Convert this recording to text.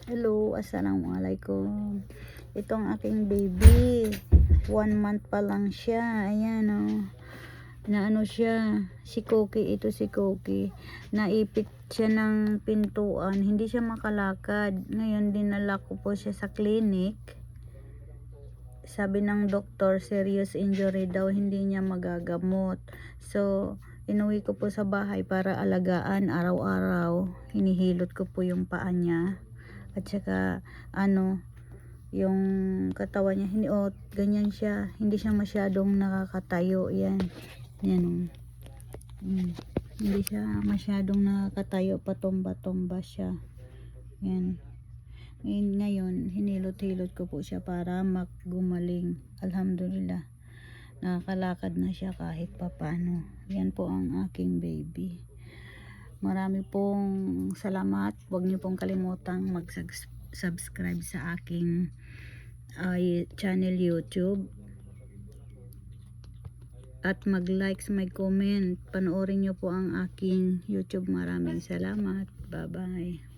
Hello, assalamualaikum. Itong aking baby, 1 month pa lang siya. Ayan oh. Na ano siya, si Cookie, ito si Cookie. Naipit siya ng pintuan, hindi siya makalakad. Ngayon dinala ko po siya sa clinic. Sabi ng doktor, serious injury daw, hindi niya magagamot. So, inuwi ko po sa bahay para alagaan araw-araw. Hinihilot ko po yung paa niya. At saka, yung katawan niya, ganyan siya. Hindi siya masyadong nakakatayo. Yan. Yan. Hindi siya masyadong nakakatayo. Patomba-tomba siya. Yan. Ngayon, hinilot-hilot ko po siya para gumaling. Alhamdulillah. Nakakalakad na siya kahit papano. Yan po ang aking baby. Marami pong salamat. Huwag niyo pong kalimutang mag-subscribe sa aking channel YouTube. At mag-like, mag-comment. Panoorin niyo po ang aking YouTube. Maraming salamat. Bye-bye.